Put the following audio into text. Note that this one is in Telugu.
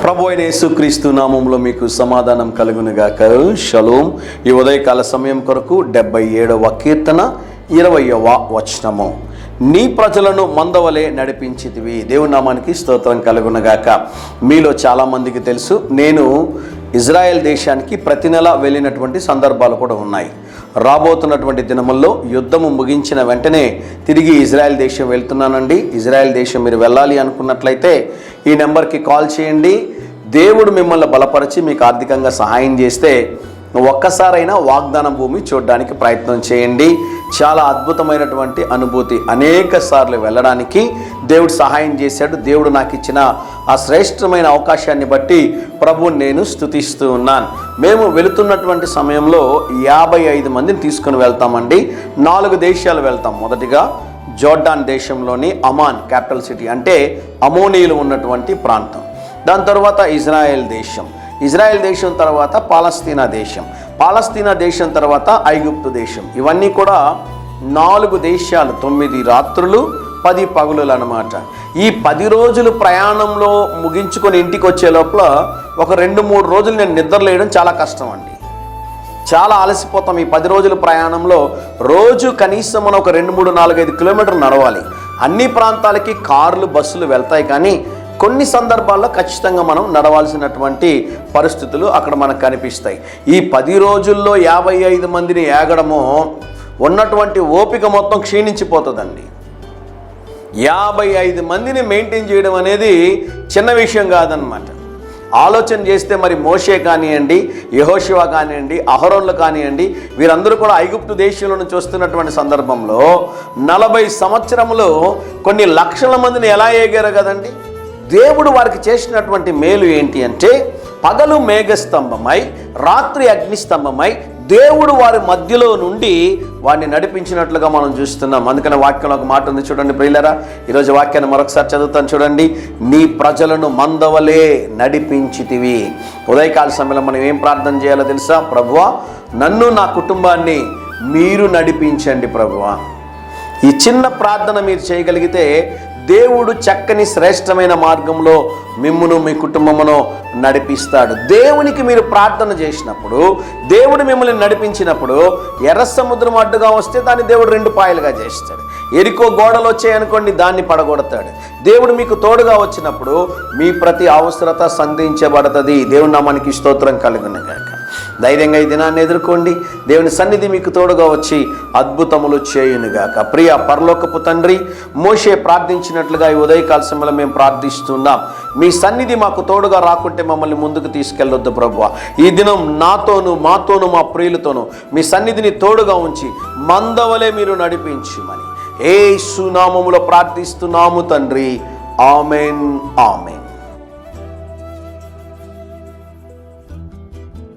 ప్రభు అయిన యేసుక్రీస్తు నామములో మీకు సమాధానం కలుగునుగాక. షలోం. ఈ ఉదయకాల సమయం కొరకు 77వ కీర్తన 20వ వచనము. నీ ప్రజలను మందవలే నడిపించితివి. దేవుని నామానికి స్తోత్రం కలుగునుగాక. మీలో చాలామందికి తెలుసు, నేను ఇజ్రాయెల్ దేశానికి ప్రతి నెల వెళ్ళినటువంటి సందర్భాలు కూడా ఉన్నాయి. రాబోతున్నటువంటి దినముల్లో యుద్ధము ముగించిన వెంటనే తిరిగి ఇజ్రాయెల్ దేశం వెళ్తున్నానండి. ఇజ్రాయెల్ దేశం మీరు వెళ్ళాలి అనుకున్నట్లయితే ఈ నెంబర్కి కాల్ చేయండి. దేవుడు మిమ్మల్ని బలపరిచి మీకు ఆర్థికంగా సహాయం చేస్తే ఒక్కసారైనా వాగ్దాన భూమి చూడడానికి ప్రయత్నం చేయండి. చాలా అద్భుతమైనటువంటి అనుభూతి. అనేక సార్లు వెళ్ళడానికి దేవుడు సహాయం చేశాడు. దేవుడు నాకు ఇచ్చిన ఆ శ్రేష్టమైన అవకాశాన్ని బట్టి ప్రభువుని నేను స్తుతిస్తూ ఉన్నాను. మేము వెళుతున్నటువంటి సమయంలో 55 మందిని తీసుకుని వెళ్తామండి. 4 దేశాలు వెళ్తాం. మొదటిగా జోర్డాన్ దేశంలోని అమాన్ క్యాపిటల్ సిటీ, అంటే అమోనీయులు ఉన్నటువంటి ప్రాంతం. దాని తర్వాత ఇజ్రాయెల్ దేశం, ఇజ్రాయెల్ దేశం తర్వాత పాలస్తీనా దేశం, పాలస్తీనా దేశం తర్వాత ఐగుప్తు దేశం. ఇవన్నీ కూడా 4 దేశాలు, 9 రాత్రులు 10 పగులు అన్నమాట. ఈ 10 రోజులు ప్రయాణంలో ముగించుకొని ఇంటికి వచ్చే లోపల ఒక 2-3 రోజులు నేను నిద్రలేయడం చాలా కష్టం అండి. చాలా అలసిపోతాం. ఈ 10 రోజుల ప్రయాణంలో రోజు కనీసం మనం ఒక 2, 3, 4, 5 కిలోమీటర్లు నడవాలి. అన్ని ప్రాంతాలకి కార్లు, బస్సులు వెళ్తాయి, కానీ కొన్ని సందర్భాల్లో ఖచ్చితంగా మనం నడవాల్సినటువంటి పరిస్థితులు అక్కడ మనకు కనిపిస్తాయి. ఈ 10 రోజుల్లో 55 మందిని ఏగడము, ఉన్నటువంటి ఓపిక మొత్తం క్షీణించిపోతుందండి. 55 మందిని మెయింటైన్ చేయడం అనేది చిన్న విషయం కాదనమాట. ఆలోచన చేస్తే మరి మోషే కానివ్వండి, యెహోషువ కానివ్వండి, అహరోన్లు కానివ్వండి, వీరందరూ కూడా ఐగుప్తు దేశంలో నుంచి వస్తున్నటువంటి సందర్భంలో 40 సంవత్సరములు కొన్ని లక్షల మందిని ఎలా ఏగారు కదండి. దేవుడు వారికి చేసినటువంటి మేలు ఏంటి అంటే, పగలు మేఘస్తంభమై రాత్రి అగ్నిస్తంభమై దేవుడు వారి మధ్యలో నుండి వారిని నడిపించినట్లుగా మనం చూస్తున్నాం. అందుకని వాక్యంలో ఒక మాట ఉంది, చూడండి ప్రియులారా. ఈరోజు వాక్యాన్ని మరొకసారి చదువుతాను చూడండి. నీ ప్రజలను మందవలే నడిపించితివి. ఉదయకాల సమయంలో మనం ఏం ప్రార్థన చేయాలో తెలుసా? ప్రభువా, నన్ను నా కుటుంబాన్ని మీరు నడిపించండి ప్రభువా. ఈ చిన్న ప్రార్థన మీరు చేయగలిగితే దేవుడు చక్కని శ్రేష్టమైన మార్గంలో మిమ్మును మీ కుటుంబమును నడిపిస్తాడు. దేవునికి మీరు ప్రార్థన చేసినప్పుడు, దేవుడు మిమ్మల్ని నడిపించినప్పుడు, ఎర్ర సముద్రం అడ్డుగా వస్తే దాన్ని దేవుడు 2 పాయలుగా చేస్తాడు. ఎరికో గోడలు వచ్చాయనుకోండి, దాన్ని పడగొడతాడు. దేవుడు మీకు తోడుగా వచ్చినప్పుడు మీ ప్రతి అవసరత సంధించబడుతుంది. దేవుని నామానికి స్తోత్రం కలుగునుగాక. ధైర్యంగా ఈ దినాన్ని ఎదుర్కోండి. దేవుని సన్నిధి మీకు తోడుగా వచ్చి అద్భుతములు చేయునుగాక. ప్రియ పరలోకపు తండ్రి, మోషే ప్రార్థించినట్లుగా ఈ ఉదయకాల సమయంలో మేము ప్రార్థిస్తున్నాం. మీ సన్నిధి మాకు తోడుగా రాకుంటే మమ్మల్ని ముందుకు తీసుకెళ్ళొద్దు ప్రభువా. ఈ దినం నాతోను, మాతోను, మా ప్రియులతోనూ మీ సన్నిధిని తోడుగా ఉంచి మందవలే మీరు నడిపించమని యేసు నామములో ప్రార్థిస్తున్నాము తండ్రి. Amen, amen.